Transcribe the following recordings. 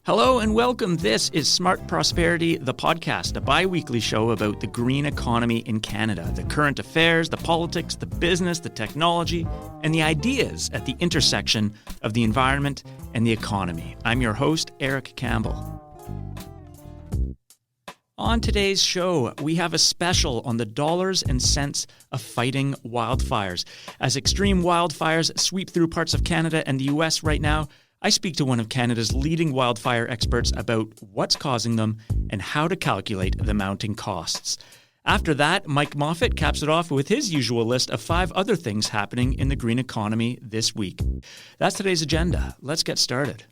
Hello and welcome. This is Smart Prosperity, the podcast, a bi-weekly show about the green economy in Canada, the current affairs, the politics, the business, the technology, and the ideas at the intersection of the environment and the economy. I'm your host, Eric Campbell. On today's show, we have a special on the dollars and cents of fighting wildfires. As extreme wildfires sweep through parts of Canada and the U.S. right now, I speak to one of Canada's leading wildfire experts about what's causing them and how to calculate the mounting costs. After that, Mike Moffat caps it off with his usual list of 5 other things happening in the green economy this week. That's today's agenda. Let's get started.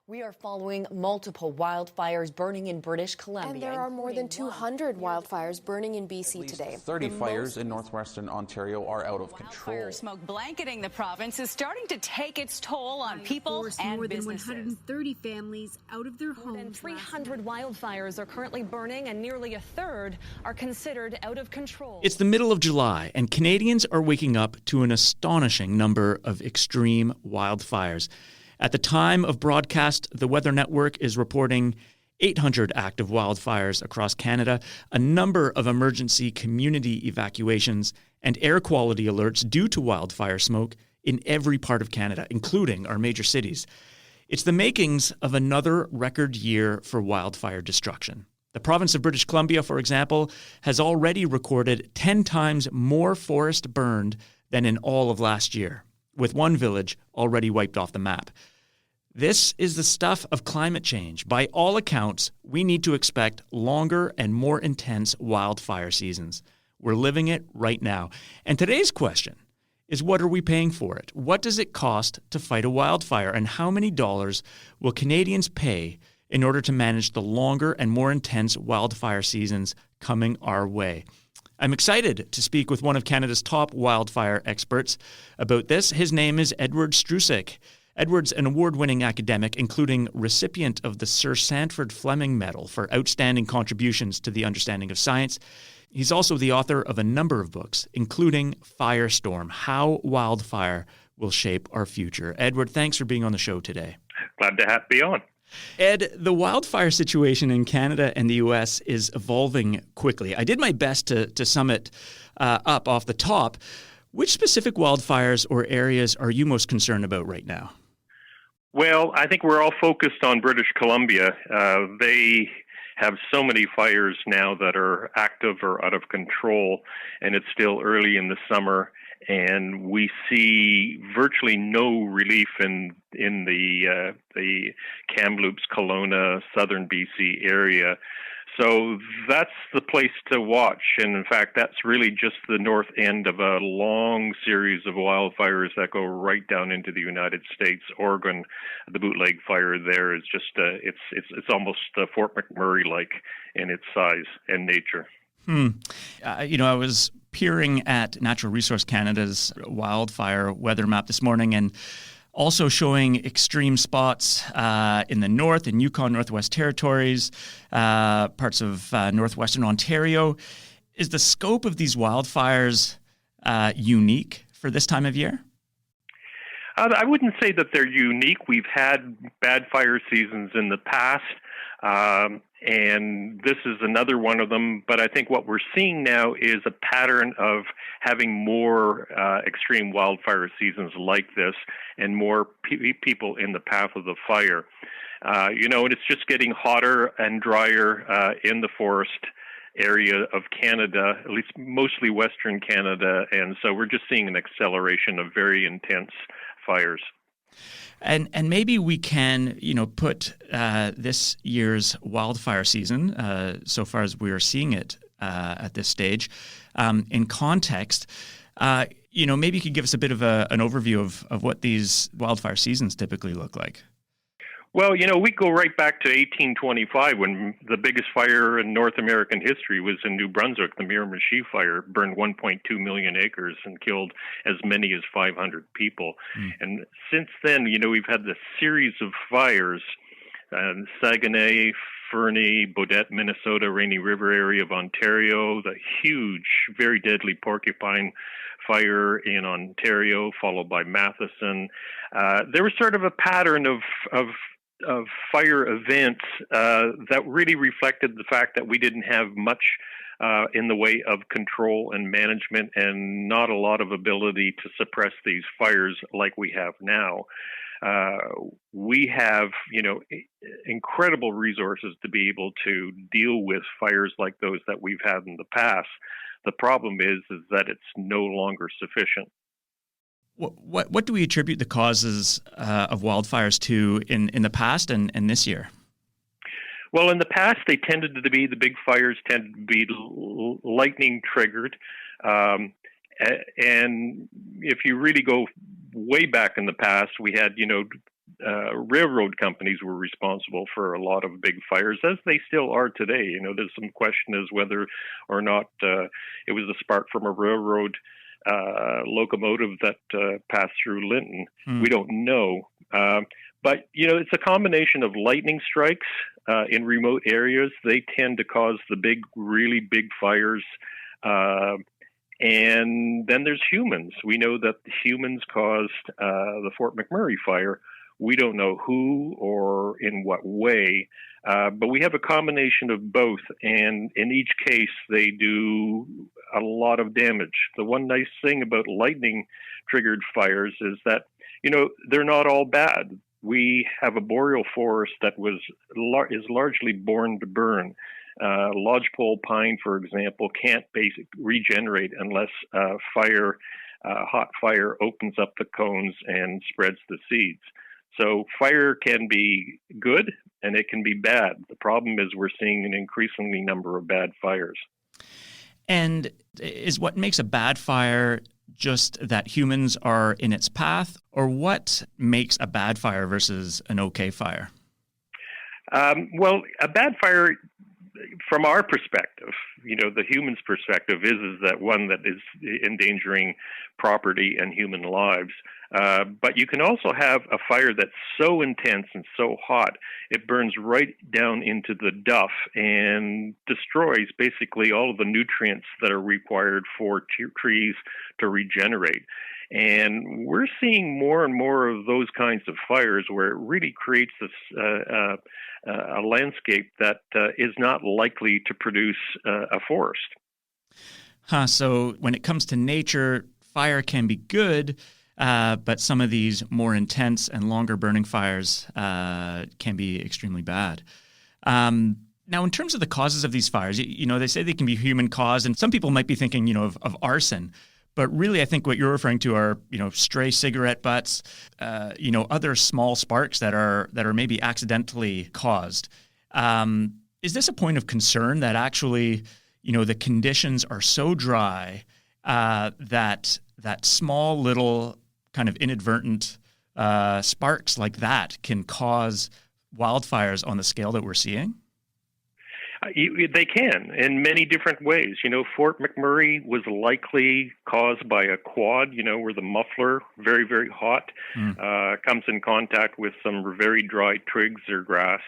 We are following multiple wildfires burning in British Columbia. And there are more than 200 wildfires burning in BC today. 30 fires in northwestern Ontario are out of control. Wildfire smoke blanketing the province is starting to take its toll on people and more businesses. Than 130 families out of their homes. More than 300 wildfires are currently burning, and nearly a third are considered out of control. It's the middle of July, and Canadians are waking up to an astonishing number of extreme wildfires. At the time of broadcast, the Weather Network is reporting 800 active wildfires across Canada, a number of emergency community evacuations, and air quality alerts due to wildfire smoke in every part of Canada, including our major cities. It's the makings of another record year for wildfire destruction. The province of British Columbia, for example, has already recorded 10 times more forest burned than in all of last year, with one village already wiped off the map. This is the stuff of climate change. By all accounts, we need to expect longer and more intense wildfire seasons. We're living it right now. And today's question is, what are we paying for it? What does it cost to fight a wildfire? And how many dollars will Canadians pay in order to manage the longer and more intense wildfire seasons coming our way? I'm excited to speak with one of Canada's top wildfire experts about this. His name is Edward Struzik. Edward's an award-winning academic, including recipient of the Sir Sandford Fleming Medal for outstanding contributions to the understanding of science. He's also the author of a number of books, including Firestorm: How Wildfire Will Shape Our Future. Edward, thanks for being on the show today. Glad to be on. Ed, the wildfire situation in Canada and the U.S. is evolving quickly. I did my best to sum it up off the top. Which specific wildfires or areas are you most concerned about right now? Well, I think we're all focused on British Columbia. They have so many fires now that are active or out of control, and it's still early in the summer. And we see virtually no relief in the Kamloops, Kelowna, southern BC area. So that's the place to watch. And in fact, that's really just the north end of a long series of wildfires that go right down into the United States. Oregon, the bootleg fire there is just, it's almost Fort McMurray-like in its size and nature. I was peering at Natural Resource Canada's wildfire weather map this morning and also showing extreme spots in the north, in Yukon, Northwest Territories, parts of northwestern Ontario. Is the scope of these wildfires unique for this time of year? I wouldn't say that they're unique. We've had bad fire seasons in the past, and this is another one of them. But I think what we're seeing now is a pattern of having more extreme wildfire seasons like this and more people in the path of the fire. And it's just getting hotter and drier in the forest area of Canada, at least mostly Western Canada. And so we're just seeing an acceleration of very intense fires. And maybe we can, put this year's wildfire season, so far as we are seeing it at this stage, in context. Maybe you could give us a bit of an overview of what these wildfire seasons typically look like. Well, we go right back to 1825 when the biggest fire in North American history was in New Brunswick. The Miramichi fire burned 1.2 million acres and killed as many as 500 people. And since then, we've had this series of fires, Saguenay, Fernie, Baudette, Minnesota, Rainy River area of Ontario, the huge, very deadly porcupine fire in Ontario, followed by Matheson. There was sort of a pattern of fire events that really reflected the fact that we didn't have much in the way of control and management, and not a lot of ability to suppress these fires like we have now. We have, incredible resources to be able to deal with fires like those that we've had in the past. The problem is that it's no longer sufficient. What do we attribute the causes of wildfires to in the past and this year? Well, in the past, the big fires tended to be lightning triggered. And if you really go way back in the past, we had, railroad companies were responsible for a lot of big fires, as they still are today. There's some question as whether or not it was a spark from a railroad locomotive that passed through Linton. We don't know. But, it's a combination of lightning strikes in remote areas. They tend to cause the really big fires. And then there's humans. We know that humans caused the Fort McMurray fire. We don't know who or in what way, but we have a combination of both. And in each case, they do a lot of damage. The one nice thing about lightning-triggered fires is that, they're not all bad. We have a boreal forest that is largely born to burn. Lodgepole pine, for example, can't regenerate unless hot fire opens up the cones and spreads the seeds. So fire can be good and it can be bad. The problem is we're seeing an increasingly number of bad fires. And is what makes a bad fire just that humans are in its path, or what makes a bad fire versus an okay fire? Well, a bad fire, from our perspective, the human's perspective is that one that is endangering property and human lives. But you can also have a fire that's so intense and so hot, it burns right down into the duff and destroys basically all of the nutrients that are required for trees to regenerate. And we're seeing more and more of those kinds of fires where it really creates this a landscape that is not likely to produce a forest. So when it comes to nature, fire can be good, but some of these more intense and longer burning fires can be extremely bad. Now, in terms of the causes of these fires, they say they can be human caused, and some people might be thinking, of arson. But really, I think what you're referring to are, stray cigarette butts, other small sparks that are maybe accidentally caused. Is this a point of concern that actually, the conditions are so dry that small little kind of inadvertent sparks like that can cause wildfires on the scale that we're seeing? They can in many different ways. Fort McMurray was likely caused by a quad, where the muffler, very, very hot, comes in contact with some very dry twigs or grass.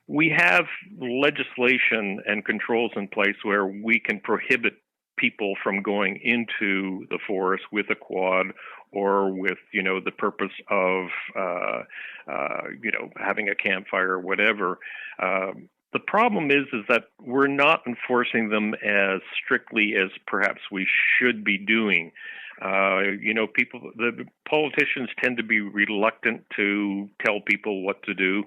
We have legislation and controls in place where we can prohibit people from going into the forest with a quad or with, the purpose of, having a campfire or whatever. The problem is that we're not enforcing them as strictly as perhaps we should be doing. The politicians tend to be reluctant to tell people what to do.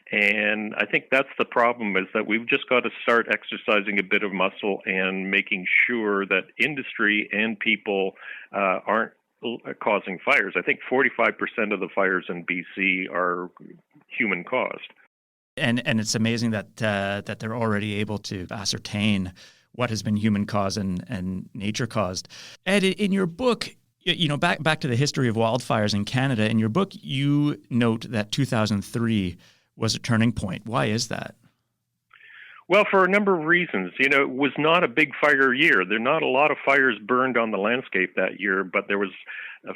And I think that's the problem, is that we've just got to start exercising a bit of muscle and making sure that industry and people aren't causing fires. I think 45% of the fires in BC are human caused. And it's amazing that they're already able to ascertain what has been human caused and nature caused. Ed, in your book, back to the history of wildfires in Canada, in your book you note that 2003 was a turning point. Why is that? Well, for a number of reasons. It was not a big fire year. There are not a lot of fires burned on the landscape that year, but there was,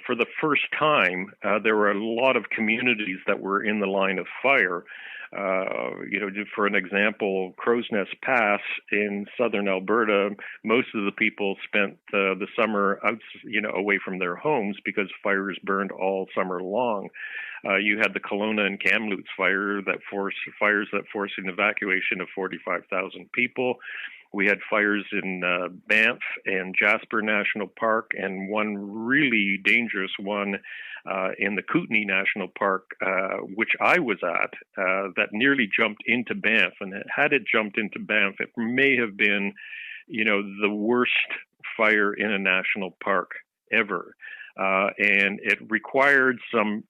for the first time, there were a lot of communities that were in the line of fire. For an example, Crow's Nest Pass in southern Alberta, most of the people spent the summer out, away from their homes because fires burned all summer long. You had the Kelowna and Kamloops fires that forced an evacuation of 45,000 people. We had fires in Banff and Jasper National Park, and one really dangerous one in the Kootenay National Park, which I was at, that nearly jumped into Banff. And had it jumped into Banff, it may have been, the worst fire in a national park ever. And it required some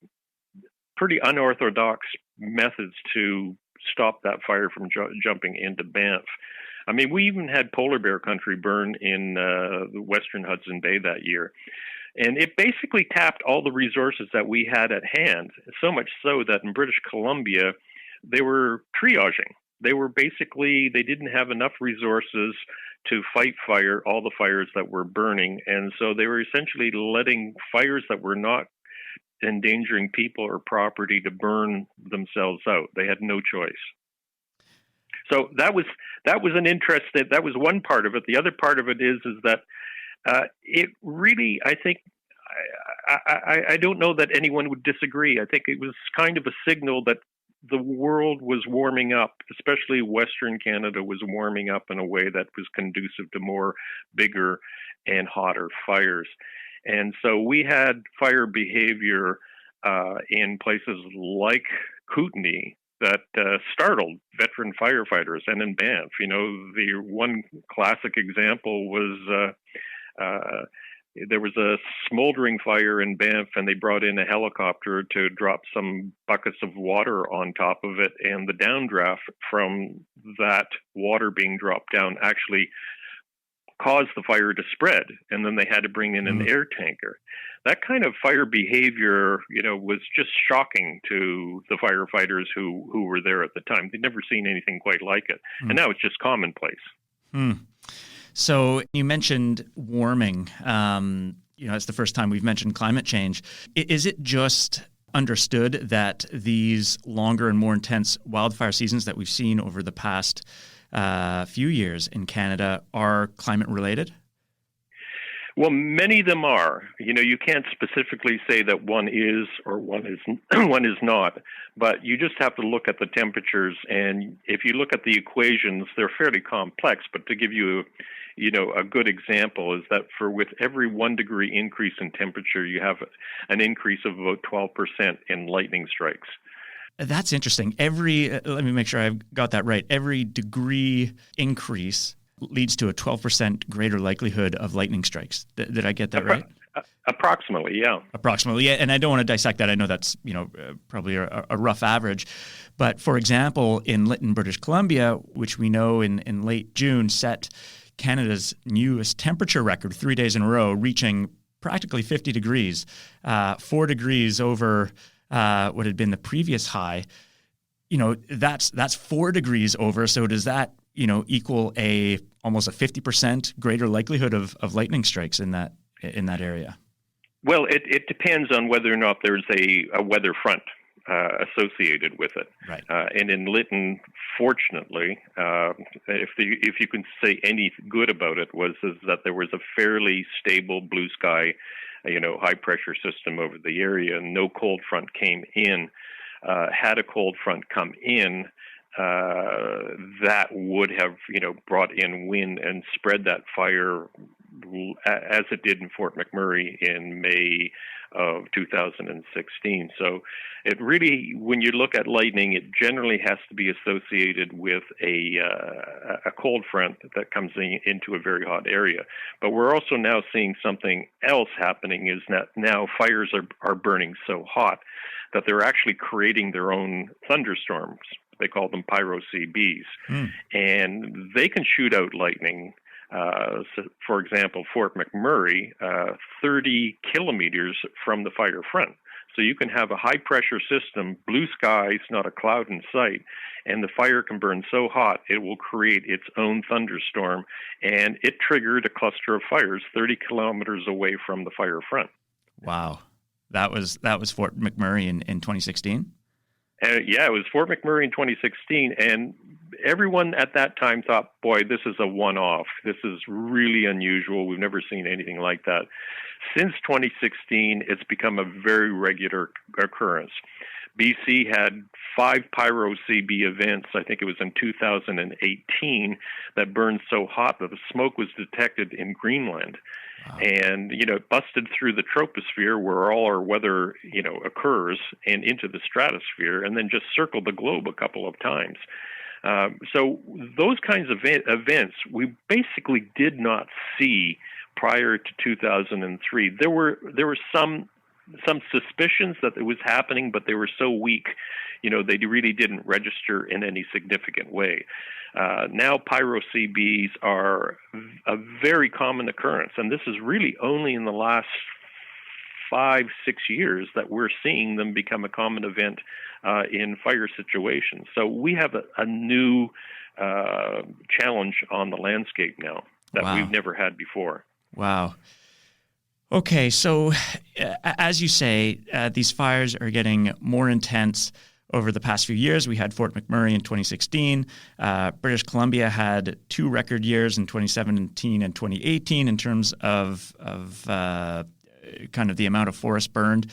pretty unorthodox methods to stop that fire from jumping into Banff. I mean, we even had polar bear country burn in the western Hudson Bay that year. And it basically tapped all the resources that we had at hand, so much so that in British Columbia, they were triaging. They didn't have enough resources to fight all the fires that were burning. And so they were essentially letting fires that were not endangering people or property to burn themselves out. They had no choice. So that was an interest. That was one part of it. The other part of it is that it really, I think, I don't know that anyone would disagree. I think it was kind of a signal that the world was warming up, especially Western Canada was warming up in a way that was conducive to more bigger and hotter fires. And so we had fire behavior in places like Kootenay that startled veteran firefighters, and in Banff. The one classic example was there was a smoldering fire in Banff, and they brought in a helicopter to drop some buckets of water on top of it, and the downdraft from that water being dropped down actually caused the fire to spread, and then they had to bring in an air tanker. That kind of fire behavior, was just shocking to the firefighters who were there at the time. They'd never seen anything quite like it, and now it's just commonplace. So you mentioned warming. It's the first time we've mentioned climate change. Is it just understood that these longer and more intense wildfire seasons that we've seen over the past few years in Canada are climate related? Well, many of them are. You can't specifically say that one is or one is not, but you just have to look at the temperatures. And if you look at the equations, they're fairly complex. But to give you, a good example is that with every 1 degree increase in temperature, you have an increase of about 12% in lightning strikes. That's interesting. Let me make sure I've got that right. Every degree increase leads to a 12% greater likelihood of lightning strikes. Did I get that right? Approximately, yeah. Approximately, yeah. And I don't want to dissect that. I know that's probably a rough average. But for example, in Lytton, British Columbia, which we know in late June set Canada's newest temperature record 3 days in a row, reaching practically 50 degrees, 4 degrees over what had been the previous high. That's 4 degrees over. So does that equal almost a 50% greater likelihood of lightning strikes in that area? Well, it depends on whether or not there's a weather front associated with it. Right. And in Lytton, fortunately, if you can say any good about it, is that there was a fairly stable blue sky, high pressure system over the area, and no cold front came in. Had a cold front come in, that would have, brought in wind and spread that fire as it did in Fort McMurray in May of 2016. So it really, when you look at lightning, it generally has to be associated with a cold front that comes into a very hot area. But we're also now seeing something else happening, is that now fires are burning so hot that they're actually creating their own thunderstorms. They call them pyro-CBs. And they can shoot out lightning. So for example, Fort McMurray, 30 kilometers from the fire front. So you can have a high-pressure system, blue skies, not a cloud in sight, and the fire can burn so hot it will create its own thunderstorm, and it triggered a cluster of fires 30 kilometers away from the fire front. Wow. That was Fort McMurray in 2016? Yeah, it was Fort McMurray in 2016, and everyone at that time thought, boy, this is a one-off. This is really unusual. We've never seen anything like that. Since 2016, it's become a very regular occurrence. BC had 5 pyro-CB events, I think it was in 2018, that burned so hot that the smoke was detected in Greenland. Wow. And, it busted through the troposphere where all our weather, occurs and into the stratosphere, and then just circled the globe a couple of times. So those kinds of events we basically did not see prior to 2003. There were some suspicions that it was happening, but they were so weak, they really didn't register in any significant way. Now pyro-CBs are a very common occurrence, and this is really only in the last 5-6 years that we're seeing them become a common event in fire situations. So we have a new challenge on the landscape now that we've never had before. Wow. Okay, so as you say, these fires are getting more intense over the past few years. We had Fort McMurray in 2016. British Columbia had 2 record years in 2017 and 2018 in terms of kind of the amount of forest burned.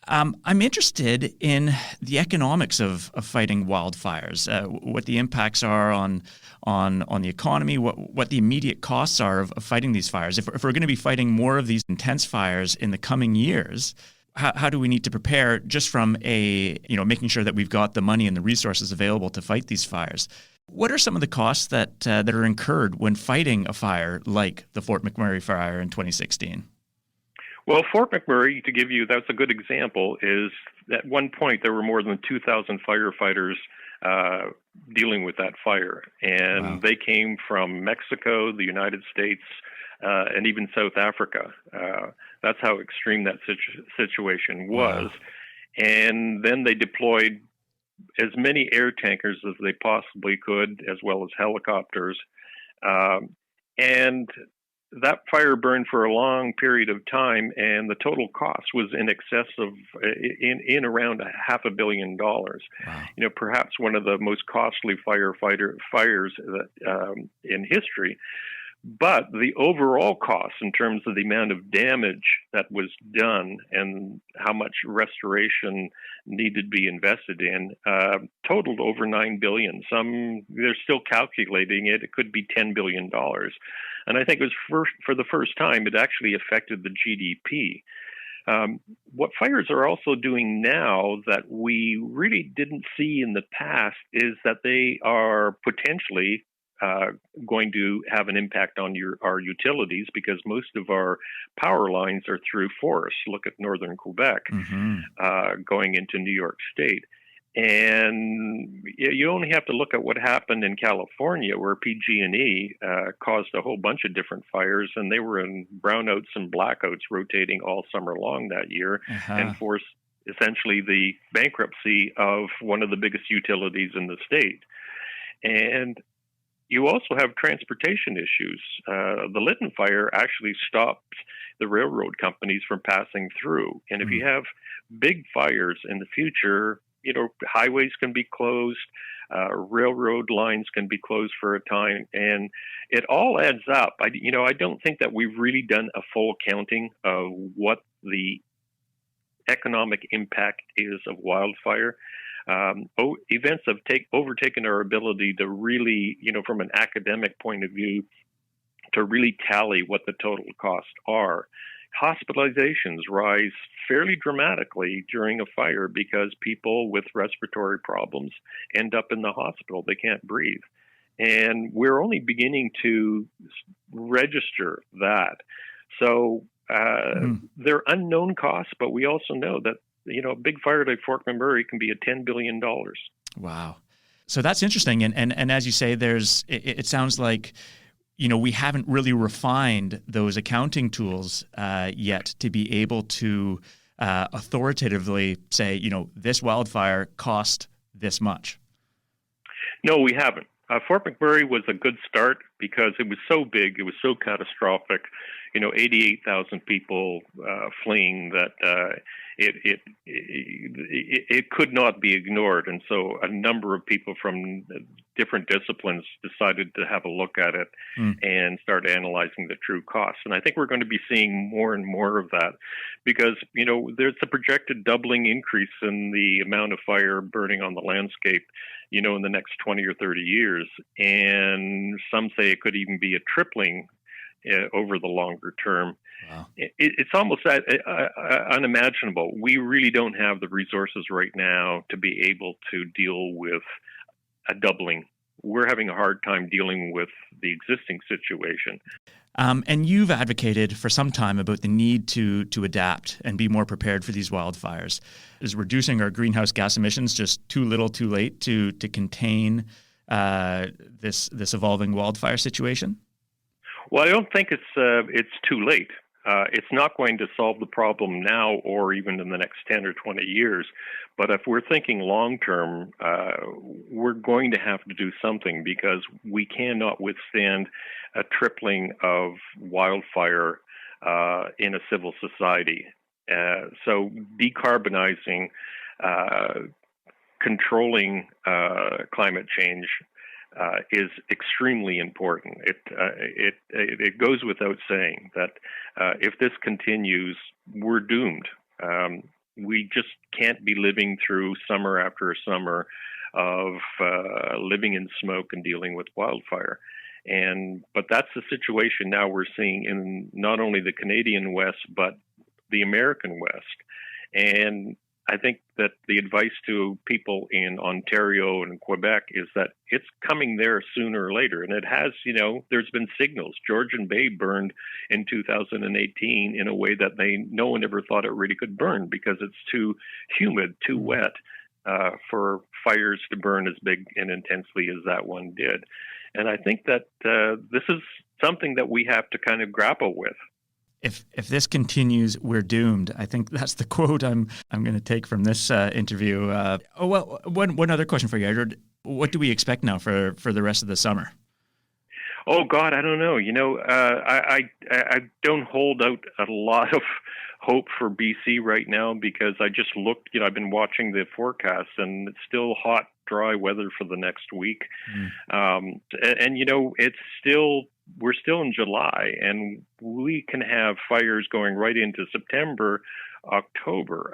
I'm interested in the economics of fighting wildfires, what the impacts are on the economy, what the immediate costs are of fighting these fires. If we're going to be fighting more of these intense fires in the coming years, how do we need to prepare just from making sure that we've got the money and the resources available to fight these fires? What are some of the costs that are incurred when fighting a fire like the Fort McMurray fire in 2016? Well, Fort McMurray, to give you, that's a good example, is at one point there were more than 2,000 firefighters dealing with that fire. And They came from Mexico, the United States, and even South Africa. That's how extreme that situation was. Wow. And then they deployed as many air tankers as they possibly could, as well as helicopters. And that fire burned for a long period of time, and the total cost was in excess of in around $500 million. Wow. Perhaps one of the most costly fires in history. But the overall cost in terms of the amount of damage that was done and how much restoration needed to be invested in totaled over $9 billion. They're still calculating it. It could be $10 billion. And I think it was for the first time, it actually affected the GDP. What fires are also doing now that we really didn't see in the past is that they are potentially going to have an impact on our utilities, because most of our power lines are through forests. Look at northern Quebec, going into New York State. And you only have to look at what happened in California, where PG&E caused a whole bunch of different fires, and they were in brownouts and blackouts rotating all summer long that year, and forced essentially the bankruptcy of one of the biggest utilities in the state. And you also have transportation issues. The Lytton fire actually stopped the railroad companies from passing through. And if you have big fires in the future, highways can be closed, railroad lines can be closed for a time, and it all adds up. I don't think that we've really done a full counting of what the economic impact is of wildfire. Events have overtaken our ability to really, from an academic point of view, to really tally what the total costs are. Hospitalizations rise fairly dramatically during a fire because people with respiratory problems end up in the hospital. They can't breathe. And we're only beginning to register that. So they're unknown costs, but we also know that a big fire like Fort McMurray can be $10 billion. Wow. So that's interesting. And as you say, it sounds like, we haven't really refined those accounting tools yet to be able to authoritatively say, this wildfire cost this much. No, we haven't. Fort McMurray was a good start because it was so big, it was so catastrophic. 88,000 people fleeing that it could not be ignored. And so a number of people from different disciplines decided to have a look at it and start analyzing the true costs. And I think we're going to be seeing more and more of that because, there's a projected doubling increase in the amount of fire burning on the landscape, in the next 20 or 30 years. And some say it could even be a tripling over the longer term. Wow. It's almost unimaginable. We really don't have the resources right now to be able to deal with a doubling. We're having a hard time dealing with the existing situation. And you've advocated for some time about the need to adapt and be more prepared for these wildfires. Is reducing our greenhouse gas emissions just too little too late to contain this evolving wildfire situation? Well, I don't think it's too late. It's not going to solve the problem now or even in the next 10 or 20 years. But if we're thinking long term, we're going to have to do something because we cannot withstand a tripling of wildfire in a civil society. So decarbonizing, controlling climate change is extremely important. It goes without saying that if this continues, we're doomed. We just can't be living through summer after summer of living in smoke and dealing with wildfire. But that's the situation now we're seeing in not only the Canadian West, but the American West. And I think that the advice to people in Ontario and Quebec is that it's coming there sooner or later. And it has, there's been signals. Georgian Bay burned in 2018 in a way that no one ever thought it really could burn because it's too humid, too wet for fires to burn as big and intensely as that one did. And I think that this is something that we have to kind of grapple with. If this continues, we're doomed. I think that's the quote I'm going to take from this interview. One other question for you, Edward. What do we expect now for the rest of the summer? Oh God, I don't know. I don't hold out a lot of hope for BC right now because I just looked. I've been watching the forecast and it's still hot, dry weather for the next week. It's still. We're still in July, and we can have fires going right into September, October.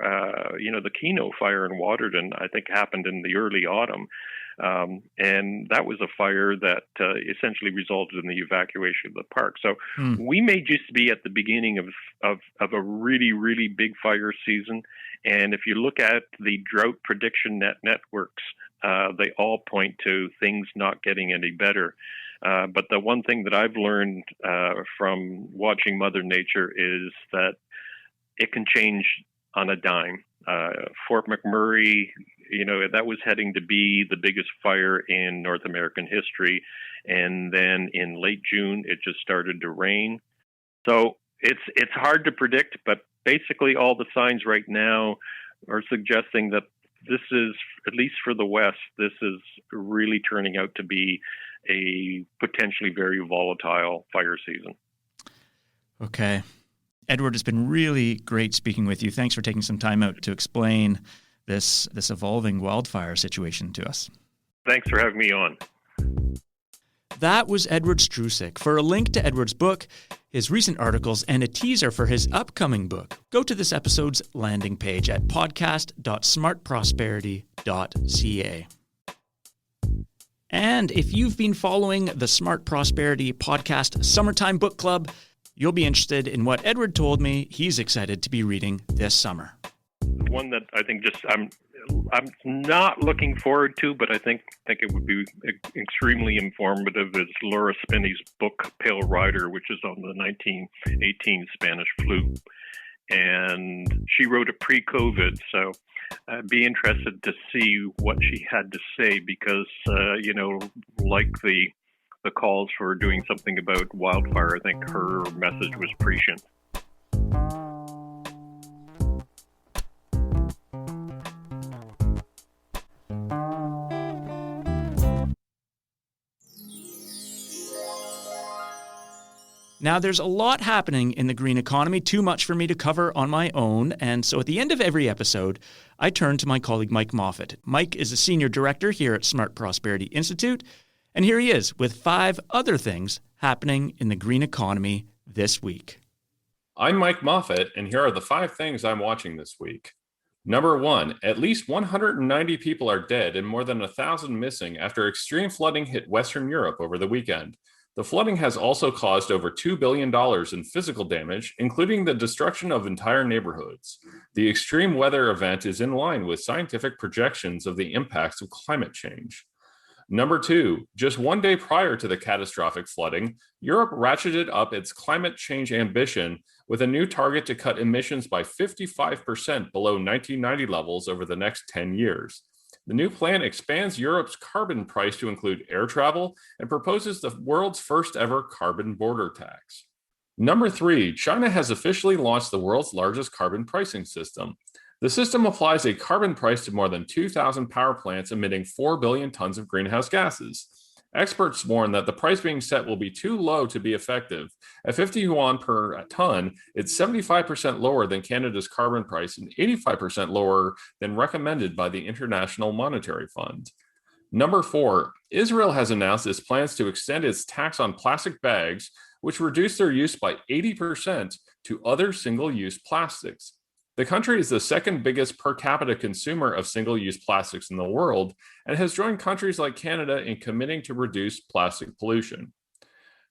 The Keno fire in Waterton, I think, happened in the early autumn. And that was a fire that essentially resulted in the evacuation of the park. So we may just be at the beginning of a really, really big fire season. And if you look at the drought prediction networks, they all point to things not getting any better. But the one thing that I've learned from watching Mother Nature is that it can change on a dime. Fort McMurray, that was heading to be the biggest fire in North American history. And then in late June, it just started to rain. So it's hard to predict, but basically all the signs right now are suggesting that this is, at least for the West, this is really turning out to be a potentially very volatile fire season. Okay. Edward, it's been really great speaking with you. Thanks for taking some time out to explain this evolving wildfire situation to us. Thanks for having me on. That was Edward Strusek. For a link to Edward's book, his recent articles, and a teaser for his upcoming book, go to this episode's landing page at podcast.smartprosperity.ca. And if you've been following the Smart Prosperity Podcast Summertime Book Club, you'll be interested in what Edward told me he's excited to be reading this summer. One that I think I'm not looking forward to, but I think it would be extremely informative is Laura Spinney's book, Pale Rider, which is on the 1918 Spanish flu. And she wrote it pre-COVID, so I'd be interested to see what she had to say because, like the calls for doing something about wildfire, I think her message was prescient. Now, there's a lot happening in the green economy, too much for me to cover on my own, and so at the end of every episode, I turn to my colleague Mike Moffat. Mike is a senior director here at Smart Prosperity Institute, and here he is with 5 other things happening in the green economy this week. I'm Mike Moffat, and here are the 5 things I'm watching this week. Number 1, at least 190 people are dead and more than 1,000 missing after extreme flooding hit Western Europe over the weekend. The flooding has also caused over $2 billion in physical damage, including the destruction of entire neighborhoods. The extreme weather event is in line with scientific projections of the impacts of climate change. Number 2, just one day prior to the catastrophic flooding, Europe ratcheted up its climate change ambition with a new target to cut emissions by 55% below 1990 levels over the next 10 years. The new plan expands Europe's carbon price to include air travel and proposes the world's first ever carbon border tax. Number 3, China has officially launched the world's largest carbon pricing system. The system applies a carbon price to more than 2,000 power plants emitting 4 billion tons of greenhouse gases. Experts warn that the price being set will be too low to be effective. At 50 yuan per ton, it's 75% lower than Canada's carbon price and 85% lower than recommended by the International Monetary Fund. Number 4, Israel has announced its plans to extend its tax on plastic bags, which reduce their use by 80% to other single-use plastics. The country is the second biggest per capita consumer of single-use plastics in the world and has joined countries like Canada in committing to reduce plastic pollution.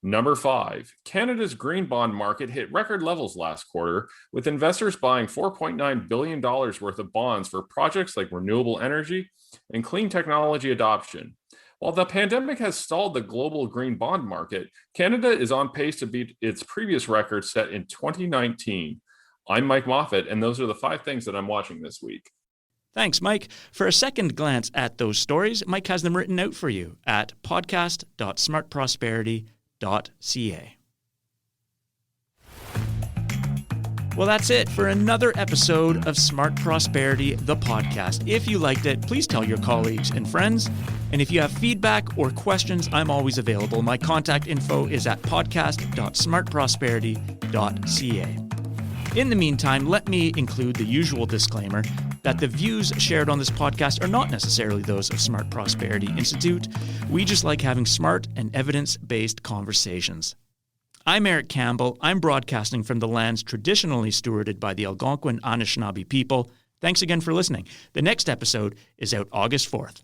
Number 5, Canada's green bond market hit record levels last quarter, with investors buying $4.9 billion worth of bonds for projects like renewable energy and clean technology adoption. While the pandemic has stalled the global green bond market, Canada is on pace to beat its previous record set in 2019. I'm Mike Moffat, and those are the 5 things that I'm watching this week. Thanks, Mike. For a second glance at those stories, Mike has them written out for you at podcast.smartprosperity.ca. Well, that's it for another episode of Smart Prosperity, the podcast. If you liked it, please tell your colleagues and friends. And if you have feedback or questions, I'm always available. My contact info is at podcast.smartprosperity.ca. In the meantime, let me include the usual disclaimer that the views shared on this podcast are not necessarily those of Smart Prosperity Institute. We just like having smart and evidence-based conversations. I'm Eric Campbell. I'm broadcasting from the lands traditionally stewarded by the Algonquin Anishinaabe people. Thanks again for listening. The next episode is out August 4th.